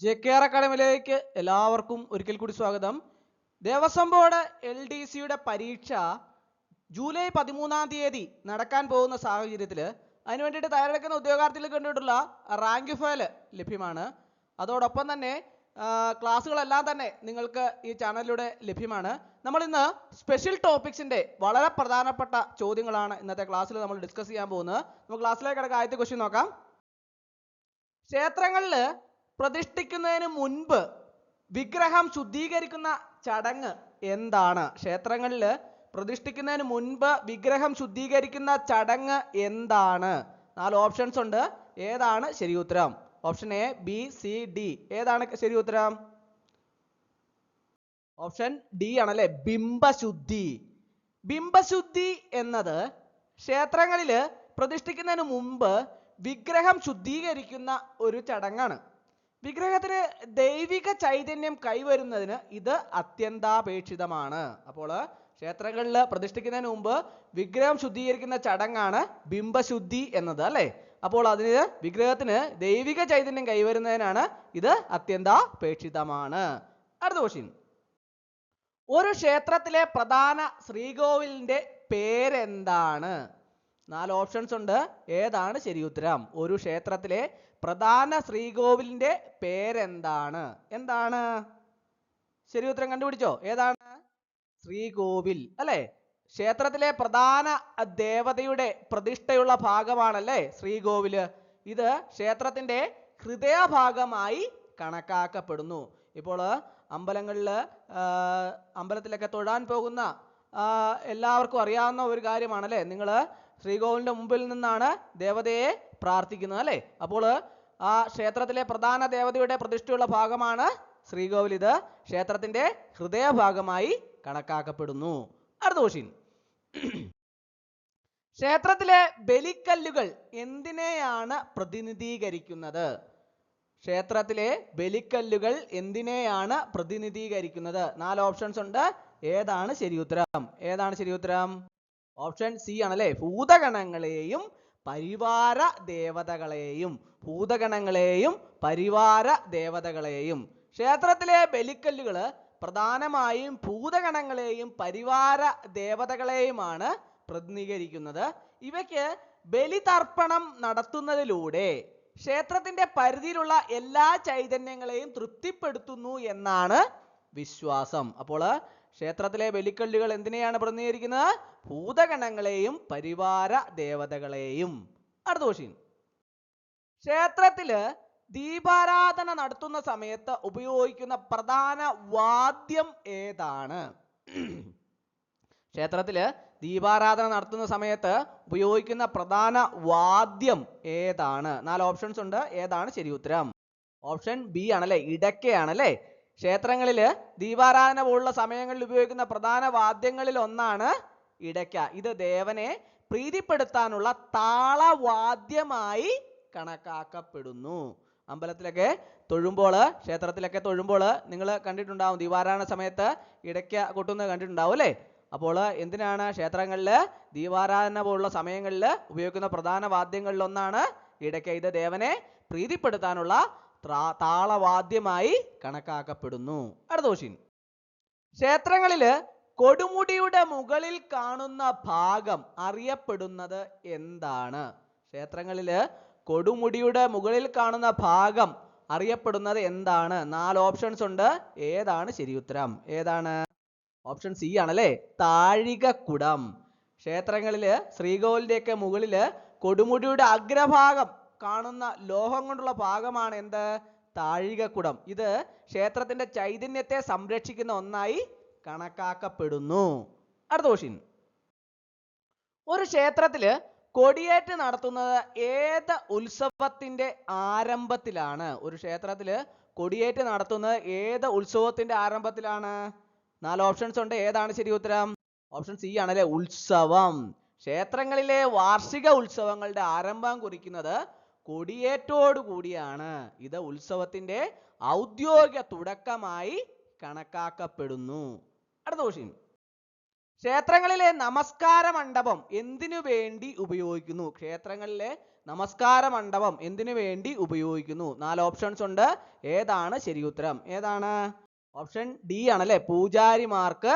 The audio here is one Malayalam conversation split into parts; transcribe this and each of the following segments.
JKR അക്കാഡമിയിലേക്ക് എല്ലാവർക്കും ഒരിക്കൽ കൂടി സ്വാഗതം. ദേവസ്വം ബോർഡ് LDCയുടെ പരീക്ഷ ജൂലൈ 13-ാം തീയതി നടക്കാൻ പോകുന്ന സാഹചര്യത്തിൽ അതിനു വേണ്ടിയിട്ട് തയ്യാറെടുക്കുന്ന ഉദ്യോഗാർത്ഥികൾക്ക് വേണ്ടിയിട്ടുള്ള റാങ്ക് ഫയൽ ലഭ്യമാണ്. അതോടൊപ്പം തന്നെ ക്ലാസ്സുകളെല്ലാം തന്നെ നിങ്ങൾക്ക് ഈ ചാനലിലൂടെ ലഭ്യമാണ്. നമ്മൾ ഇന്ന് സ്പെഷ്യൽ ടോപ്പിക്സിന്റെ വളരെ പ്രധാനപ്പെട്ട ചോദ്യങ്ങളാണ് ഇന്നത്തെ ക്ലാസ്സിൽ നമ്മൾ ഡിസ്കസ് ചെയ്യാൻ പോകുന്നത്. നമുക്ക് ക്ലാസ്സിലേക്ക് കിടക്കുക. ആദ്യത്തെ ക്വസ്റ്റ്യൻ നോക്കാം. ക്ഷേത്രങ്ങളിൽ പ്രതിഷ്ഠിക്കുന്നതിന് മുൻപ് വിഗ്രഹം ശുദ്ധീകരിക്കുന്ന ചടങ്ങ് എന്താണ്? ക്ഷേത്രങ്ങളിൽ പ്രതിഷ്ഠിക്കുന്നതിന് മുൻപ് വിഗ്രഹം ശുദ്ധീകരിക്കുന്ന ചടങ്ങ് എന്താണ്? 4 ഓപ്ഷൻസ് ഉണ്ട്. ഏതാണ് ശരി ഉത്തരം? Option A, B, C, D. ഏതാണ് ശരി ഉത്തരം? ഓപ്ഷൻ ഡി ആണല്ലേ, ബിംബശുദ്ധി. ബിംബശുദ്ധി എന്നത് ക്ഷേത്രങ്ങളിൽ പ്രതിഷ്ഠിക്കുന്നതിന് മുമ്പ് വിഗ്രഹം ശുദ്ധീകരിക്കുന്ന ഒരു ചടങ്ങാണ്. വിഗ്രഹത്തിന് ദൈവിക ചൈതന്യം കൈവരുന്നതിന് ഇത് അത്യന്താപേക്ഷിതമാണ്. അപ്പോൾ ക്ഷേത്രങ്ങളിൽ പ്രതിഷ്ഠിക്കുന്നതിന് മുമ്പ് വിഗ്രഹം ശുദ്ധീകരിക്കുന്ന ചടങ്ങാണ് ബിംബശുദ്ധി എന്നത് അല്ലേ. അപ്പോൾ അതിന് വിഗ്രഹത്തിന് ദൈവിക ചൈതന്യം കൈവരുന്നതിനാണ് ഇത് അത്യന്താപേക്ഷിതമാണ്. അടുത്ത ക്വസ്റ്റ്യൻ. ഒരു ക്ഷേത്രത്തിലെ പ്രധാന ശ്രീകോവിലിന്റെ പേരെന്താണ്? 4 ഓപ്ഷൻസ് ഉണ്ട്. ഏതാണ് ശരി ഉത്തരം? ഒരു ക്ഷേത്രത്തിലെ പ്രധാന ശ്രീകോവിലിന്റെ പേരെന്താണ്? എന്താണ് ശരി ഉത്തരം? കണ്ടുപിടിച്ചോ? ഏതാണ്? ശ്രീകോവിൽ അല്ലെ. ക്ഷേത്രത്തിലെ പ്രധാന ദേവതയുടെ പ്രതിഷ്ഠയുള്ള ഭാഗമാണല്ലേ ശ്രീകോവില്. ഇത് ക്ഷേത്രത്തിന്റെ ഹൃദയഭാഗമായി കണക്കാക്കപ്പെടുന്നു. ഇപ്പോൾ അമ്പലത്തിലൊക്കെ തൊഴാൻ പോകുന്ന എല്ലാവർക്കും അറിയാവുന്ന ഒരു കാര്യമാണല്ലേ. നിങ്ങൾ ശ്രീകോവിലിന്റെ മുമ്പിൽ നിന്നാണ് ദേവതയെ പ്രാർത്ഥിക്കുന്നത് അല്ലേ. അപ്പോൾ ആ ക്ഷേത്രത്തിലെ പ്രധാന ദേവതയുടെ പ്രതിഷ്ഠയുള്ള ഭാഗമാണ് ശ്രീകോവിൽ. ഇത് ക്ഷേത്രത്തിന്റെ ഹൃദയഭാഗമായി കണക്കാക്കപ്പെടുന്നു. അടുത്ത ക്വസ്റ്റ്യൻ. ക്ഷേത്രത്തിലെ ബലിക്കല്ലുകൾ എന്തിനെയാണ് പ്രതിനിധീകരിക്കുന്നത്? ക്ഷേത്രത്തിലെ ബലിക്കല്ലുകൾ എന്തിനെയാണ് പ്രതിനിധീകരിക്കുന്നത്? 4 ഓപ്ഷൻസ് ഉണ്ട്. ഏതാണ് ശരി ഉത്തരം? ഏതാണ് ശരി ഉത്തരം? ഓപ്ഷൻ സി ആണല്ലേ, ഭൂതഗണങ്ങളെയും പരിവാര ദേവതകളെയും. ഭൂതഗണങ്ങളെയും പരിവാര ദേവതകളെയും. ക്ഷേത്രത്തിലെ ബലിക്കല്ലുകൾ പ്രധാനമായും ഭൂതഗണങ്ങളെയും പരിവാര ദേവതകളെയുമാണ് പ്രതിനിധീകരിക്കുന്നത്. ഇവയ്ക്ക് ബലിതർപ്പണം നടത്തുന്നതിലൂടെ ക്ഷേത്രത്തിന്റെ പരിധിയിലുള്ള എല്ലാ ചൈതന്യങ്ങളെയും തൃപ്തിപ്പെടുത്തുന്നു എന്നാണ് വിശ്വാസം. അപ്പോൾ ക്ഷേത്രത്തിലെ ബലിക്കല്ലുകൾ എന്തിനെയാണ് പ്രതിനിധീകരിക്കുന്നത്? ഭൂതഗണങ്ങളെയും പരിവാര ദേവതകളെയും. അടുത്ത ക്വസ്റ്റ്യൻ. ക്ഷേത്രത്തില് ദീപാരാധന നടത്തുന്ന സമയത്ത് ഉപയോഗിക്കുന്ന പ്രധാന വാദ്യം ഏതാണ്? ക്ഷേത്രത്തില് ദീപാരാധന നടത്തുന്ന സമയത്ത് ഉപയോഗിക്കുന്ന പ്രധാന വാദ്യം ഏതാണ്? 4 ഓപ്ഷൻസ് ഉണ്ട്. ഏതാണ് ശരി ഉത്തരം? ഓപ്ഷൻ ബി ആണല്ലേ, ഇടയ്ക്കയാണല്ലേ. ക്ഷേത്രങ്ങളിൽ ദീപാരാധന പോലുള്ള സമയങ്ങളിൽ ഉപയോഗിക്കുന്ന പ്രധാന വാദ്യങ്ങളിൽ ഒന്നാണ് ഇടയ്ക്ക. ഇത് ദേവനെ പ്രീതിപ്പെടുത്താനുള്ള താളവാദ്യമായി കണക്കാക്കപ്പെടുന്നു. അമ്പലത്തിലൊക്കെ തൊഴുമ്പോൾ, ക്ഷേത്രത്തിലൊക്കെ തൊഴുമ്പോൾ നിങ്ങൾ കണ്ടിട്ടുണ്ടാവും, ദീപാരാധന സമയത്ത് ഇടയ്ക്ക കൊട്ടുന്നത് കണ്ടിട്ടുണ്ടാവും അല്ലേ. അപ്പോൾ എന്തിനാണ് ക്ഷേത്രങ്ങളിൽ ദീപാരാധന പോലുള്ള സമയങ്ങളിൽ ഉപയോഗിക്കുന്ന പ്രധാന വാദ്യങ്ങളിൽ ഒന്നാണ് ഇടയ്ക്ക. ഇത് ദേവനെ പ്രീതിപ്പെടുത്താനുള്ള താളവാദ്യമായി കണക്കാക്കപ്പെടുന്നു. അടുത്ത ക്വസ്റ്റ്യൻ. ക്ഷേത്രങ്ങളിൽ കൊടുമുടിയുടെ മുകളിൽ കാണുന്ന ഭാഗം അറിയപ്പെടുന്നത് എന്താണ്? ക്ഷേത്രങ്ങളിൽ കൊടുമുടിയുടെ മുകളിൽ കാണുന്ന ഭാഗം അറിയപ്പെടുന്നത് എന്താണ്? 4 ഓപ്ഷൻസ് ഉണ്ട്. ഏതാണ് ശരി ഉത്തരം? ഏതാണ്? ഓപ്ഷൻ സി ആണല്ലേ, താഴികക്കുടം. ക്ഷേത്രങ്ങളിൽ ശ്രീകോവിലിന്റെയൊക്കെ മുകളിൽ കൊടുമുടിയുടെ അഗ്രഭാഗം കാണുന്ന ലോഹം കൊണ്ടുള്ള ഭാഗമാണ് എന്ത്? താഴികക്കുടം. ഇത് ക്ഷേത്രത്തിന്റെ ചൈതന്യത്തെ സംരക്ഷിക്കുന്ന ഒന്നായി കണക്കാക്കപ്പെടുന്നു. അടുത്ത ക്വസ്റ്റ്യൻ. ഒരു ക്ഷേത്രത്തില് കൊടിയേറ്റ് നടത്തുന്നത് ഏത് ഉത്സവത്തിന്റെ ആരംഭത്തിലാണ്? ഒരു ക്ഷേത്രത്തില് കൊടിയേറ്റ് നടത്തുന്നത് ഏത് ഉത്സവത്തിന്റെ ആരംഭത്തിലാണ്? 4 ഓപ്ഷൻസ് ഉണ്ട്. ഏതാണ് ശരി ഉത്തരം? ഓപ്ഷൻ സി ആണല്ലേ, ഉത്സവം. ക്ഷേത്രങ്ങളിലെ വാർഷിക ഉത്സവങ്ങളുടെ ആരംഭം കുറിക്കുന്നത് കൊടിയേറ്റോടു കൂടിയാണ്. ഇത് ഉത്സവത്തിന്റെ ഔദ്യോഗിക തുടക്കമായി കണക്കാക്കപ്പെടുന്നു. അടുത്ത ക്വസ്റ്റ്യൻ. ക്ഷേത്രങ്ങളിലെ നമസ്കാര മണ്ഡപം എന്തിനു വേണ്ടി ഉപയോഗിക്കുന്നു? ക്ഷേത്രങ്ങളിലെ നമസ്കാര മണ്ഡപം എന്തിനു വേണ്ടി ഉപയോഗിക്കുന്നു? 4 ഓപ്ഷൻസ് ഉണ്ട്. ഏതാണ് ശരി ഉത്തരം? ഏതാണ്? ഓപ്ഷൻ ഡി ആണല്ലേ, പൂജാരിമാർക്ക്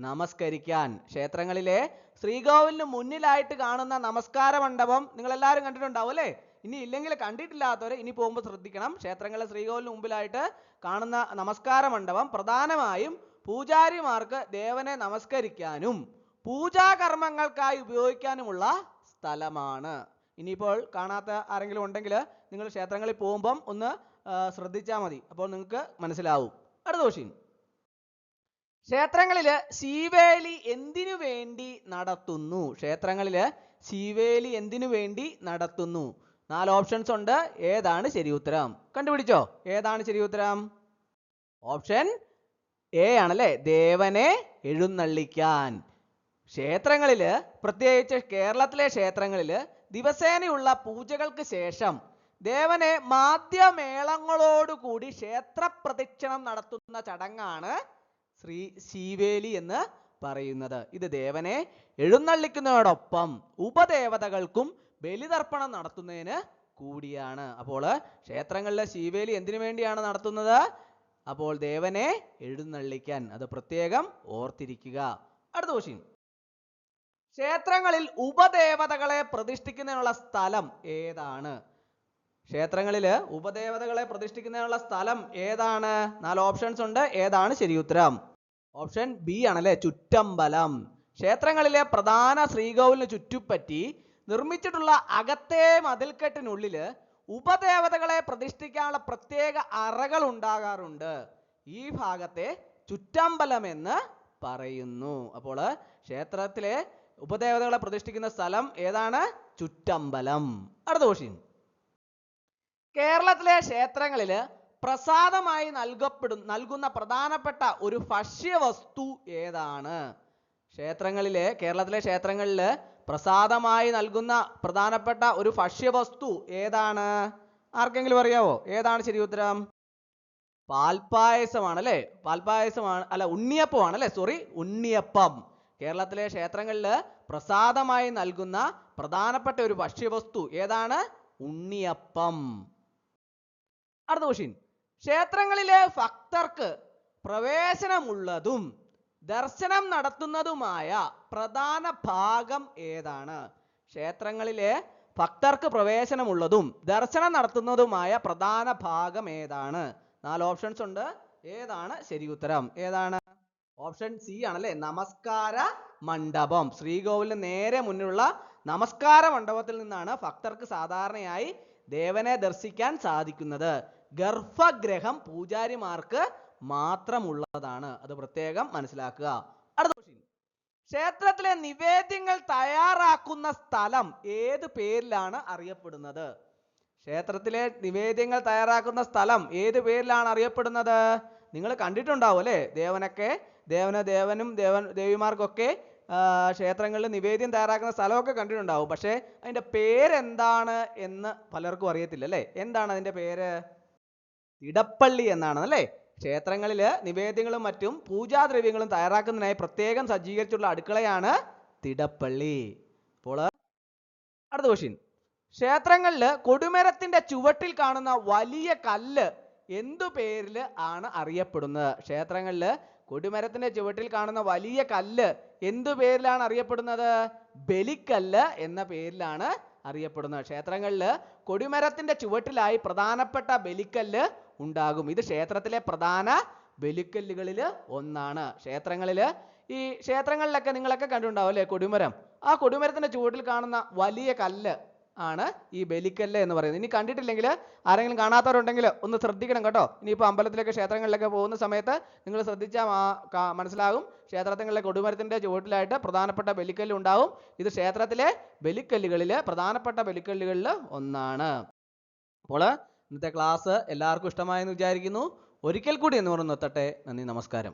നമസ്കരിക്കാൻ. ക്ഷേത്രങ്ങളിലെ ശ്രീകോവിലിന് മുന്നിലായിട്ട് കാണുന്ന നമസ്കാര മണ്ഡപം നിങ്ങൾ എല്ലാവരും കണ്ടിട്ടുണ്ടാവും അല്ലേ? ഇനി ഇല്ലെങ്കിൽ കണ്ടിട്ടില്ലാത്തവർ ഇനി പോകുമ്പോൾ ശ്രദ്ധിക്കണം. ക്ഷേത്രങ്ങളിലെ ശ്രീകോവിലിന് മുമ്പിലായിട്ട് കാണുന്ന നമസ്കാര മണ്ഡപം പ്രധാനമായും പൂജാരിമാർക്ക് ദേവനെ നമസ്കരിക്കാനും പൂജാകർമ്മങ്ങൾക്കായി ഉപയോഗിക്കാനുമുള്ള സ്ഥലമാണ്. ഇനിയിപ്പോൾ കാണാത്ത ആരെങ്കിലും ഉണ്ടെങ്കിൽ നിങ്ങൾ ക്ഷേത്രങ്ങളിൽ പോകുമ്പം ഒന്ന് ശ്രദ്ധിച്ചാൽ മതി, അപ്പോൾ നിങ്ങൾക്ക് മനസ്സിലാവും. അടുത്ത ക്വസ്റ്റ്യൻ, ക്ഷേത്രങ്ങളില് ശീവേലി എന്തിനു വേണ്ടി നടത്തുന്നു? ക്ഷേത്രങ്ങളില് ശീവേലി എന്തിനു വേണ്ടി നടത്തുന്നു? 4 ഓപ്ഷൻസ് ഉണ്ട്. ഏതാണ് ശരി ഉത്തരം? കണ്ടുപിടിച്ചോ, ഏതാണ് ശരി ഉത്തരം? ഓപ്ഷൻ എ ആണല്ലേ, ദേവനെ എഴുന്നള്ളിക്കാൻ. ക്ഷേത്രങ്ങളില്, പ്രത്യേകിച്ച് കേരളത്തിലെ ക്ഷേത്രങ്ങളില് ദിവസേനയുള്ള പൂജകൾക്ക് ശേഷം ദേവനെ വാദ്യമേളങ്ങളോടുകൂടി ക്ഷേത്ര പ്രദക്ഷിണം നടത്തുന്ന ചടങ്ങാണ് ശീവേലി എന്ന് പറയുന്നത്. ഇത് ദേവനെ എഴുന്നള്ളിക്കുന്നതോടൊപ്പം ഉപദേവതകൾക്കും ബലിതർപ്പണം നടത്തുന്നതിന് കൂടിയാണ്. അപ്പോൾ ക്ഷേത്രങ്ങളിലെ ശീവേലി എന്തിനു വേണ്ടിയാണ് നടത്തുന്നത്? അപ്പോൾ ദേവനെ എഴുന്നള്ളിക്കാൻ. അത് പ്രത്യേകം ഓർത്തിരിക്കുക. അടുത്ത ക്വസ്റ്റ്യൻ, ക്ഷേത്രങ്ങളിൽ ഉപദേവതകളെ പ്രതിഷ്ഠിക്കുന്നതിനുള്ള സ്ഥലം ഏതാണ്? ക്ഷേത്രങ്ങളിൽ ഉപദേവതകളെ പ്രതിഷ്ഠിക്കുന്നതിനുള്ള സ്ഥലം ഏതാണ്? 4 ഓപ്ഷൻസ് ഉണ്ട്. ഏതാണ് ശരി ഉത്തരം? ഓപ്ഷൻ ബി ആണല്ലേ, ചുറ്റമ്പലം. ക്ഷേത്രങ്ങളിലെ പ്രധാന ശ്രീകോവിലിന് ചുറ്റുപറ്റി നിർമ്മിച്ചിട്ടുള്ള അകത്തെ മതിൽക്കെട്ടിനുള്ളിൽ ഉപദേവതകളെ പ്രതിഷ്ഠിക്കാനുള്ള പ്രത്യേക അറകൾ ഉണ്ടാകാറുണ്ട്. ഈ ഭാഗത്തെ ചുറ്റമ്പലം എന്ന് പറയുന്നു. അപ്പോൾ ക്ഷേത്രത്തിലെ ഉപദേവതകളെ പ്രതിഷ്ഠിക്കുന്ന സ്ഥലം ഏതാണ്? ചുറ്റമ്പലം. അടുത്ത ക്വസ്റ്റ്യൻ, കേരളത്തിലെ ക്ഷേത്രങ്ങളിൽ പ്രസാദമായി നൽകുന്ന പ്രധാനപ്പെട്ട ഒരു ഭക്ഷ്യവസ്തു ഏതാണ്? കേരളത്തിലെ ക്ഷേത്രങ്ങളിൽ പ്രസാദമായി നൽകുന്ന പ്രധാനപ്പെട്ട ഒരു ഭക്ഷ്യവസ്തു ഏതാണ്? ആർക്കെങ്കിലും അറിയാവോ? ഏതാണ് ശരി ഉത്തരം? പാൽപ്പായസമാണ് അല്ലേ, പാൽപ്പായസമാണ്, അല്ല ഉണ്ണിയപ്പമാണ് അല്ലേ, സോറി, ഉണ്ണിയപ്പം. കേരളത്തിലെ ക്ഷേത്രങ്ങളിൽ പ്രസാദമായി നൽകുന്ന പ്രധാനപ്പെട്ട ഒരു ഭക്ഷ്യവസ്തു ഏതാണ്? ഉണ്ണിയപ്പം. അടുത്ത ക്വസ്റ്റ്യൻ, ക്ഷേത്രങ്ങളിലെ ഭക്തർക്ക് പ്രവേശനമുള്ളതും ദർശനം നടത്തുന്നതുമായ പ്രധാന ഭാഗം ഏതാണ്? ക്ഷേത്രങ്ങളിലെ ഭക്തർക്ക് പ്രവേശനമുള്ളതും ദർശനം നടത്തുന്നതുമായ പ്രധാന ഭാഗം ഏതാണ്? 4 ഓപ്ഷൻസ് ഉണ്ട്. ഏതാണ് ശരി ഉത്തരം? ഏതാണ്? ഓപ്ഷൻ സി ആണല്ലേ, നമസ്കാര മണ്ഡപം. ശ്രീകോവിലിന് നേരെ മുന്നിലുള്ള നമസ്കാര മണ്ഡപത്തിൽ നിന്നാണ് ഭക്തർക്ക് സാധാരണയായി ദേവനെ ദർശിക്കാൻ സാധിക്കുന്നത്. ഗർഭഗൃഹം പൂജാരിമാർക്ക് മാത്രമുള്ളതാണ്. അത് പ്രത്യേകം മനസ്സിലാക്കുക. അടുത്ത ക്വസ്റ്റ്യൻ, ക്ഷേത്രത്തിലെ നിവേദ്യങ്ങൾ തയ്യാറാക്കുന്ന സ്ഥലം ഏത് പേരിലാണ് അറിയപ്പെടുന്നത്? ക്ഷേത്രത്തിലെ നിവേദ്യങ്ങൾ തയ്യാറാക്കുന്ന സ്ഥലം ഏത് പേരിലാണ് അറിയപ്പെടുന്നത്? നിങ്ങൾ കണ്ടിട്ടുണ്ടാവും അല്ലേ, ദേവനും ദേവിമാർക്കൊക്കെ ക്ഷേത്രങ്ങളിൽ നിവേദ്യം തയ്യാറാക്കുന്ന സ്ഥലമൊക്കെ കണ്ടിട്ടുണ്ടാവും. പക്ഷേ അതിൻ്റെ പേരെന്താണ് എന്ന് പലർക്കും അറിയത്തില്ല അല്ലേ. എന്താണ് അതിൻ്റെ പേര്? തിടപ്പള്ളി എന്നാണ് അല്ലേ. ക്ഷേത്രങ്ങളിൽ നിവേദ്യങ്ങളും മറ്റും പൂജാദ്രവ്യങ്ങളും തയ്യാറാക്കുന്നതിനായി പ്രത്യേകം സജ്ജീകരിച്ചിട്ടുള്ള അടുക്കളയാണ് തിടപ്പള്ളി. അപ്പോൾ അടുത്ത ക്വസ്റ്റ്യൻ, ക്ഷേത്രങ്ങളിൽ കൊടിമരത്തിന്റെ ചുവട്ടിൽ കാണുന്ന വലിയ കല്ല് എന്തു പേരിൽ ആണ് അറിയപ്പെടുന്നത്? ക്ഷേത്രങ്ങളിൽ കൊടിമരത്തിന്റെ ചുവട്ടിൽ കാണുന്ന വലിയ കല്ല് എന്തു പേരിലാണ് അറിയപ്പെടുന്നത്? ബലിക്കല്ല് എന്ന പേരിലാണ് അറിയപ്പെടുന്നത്. ക്ഷേത്രങ്ങളിൽ കൊടിമരത്തിന്റെ ചുവട്ടിലായി പ്രധാനപ്പെട്ട ബലിക്കല്ല് ഉണ്ടാകും. ഇത് ക്ഷേത്രത്തിലെ പ്രധാന ബലിക്കല്ലുകളിൽ ഒന്നാണ്. ക്ഷേത്രങ്ങളിലൊക്കെ നിങ്ങളൊക്കെ കണ്ടിട്ടുണ്ടാവും അല്ലേ കൊടിമരം. ആ കൊടിമരത്തിന്റെ ചുവട്ടിൽ കാണുന്ന വലിയ കല്ല് ആണ് ഈ ബലിക്കല്ല് എന്ന് പറയുന്നത്. ഇനി കണ്ടിട്ടില്ലെങ്കിൽ ആരെങ്കിലും കാണാത്തവരുണ്ടെങ്കിൽ ഒന്ന് ശ്രദ്ധിക്കണം കേട്ടോ. ഇനിയിപ്പോൾ അമ്പലത്തിലേക്ക് ക്ഷേത്രങ്ങളിലൊക്കെ പോകുന്ന സമയത്ത് നിങ്ങൾ ശ്രദ്ധിച്ചാൽ മനസ്സിലാകും. ക്ഷേത്രങ്ങളിലെ കൊടിമരത്തിന്റെ ചുവട്ടിലായിട്ട് പ്രധാനപ്പെട്ട ബലിക്കല്ല് ഉണ്ടാവും. ഇത് ക്ഷേത്രത്തിലെ ബലിക്കല്ലുകളിൽ പ്രധാനപ്പെട്ട ബലിക്കല്ലുകളിൽ ഒന്നാണ്. അപ്പോൾ ഇന്നത്തെ ക്ലാസ് എല്ലാവർക്കും ഇഷ്ടമായെന്ന് വിചാരിക്കുന്നു. ഒരിക്കൽ കൂടി എന്ന് പറഞ്ഞു നിർത്തട്ടെ. നന്ദി, നമസ്കാരം.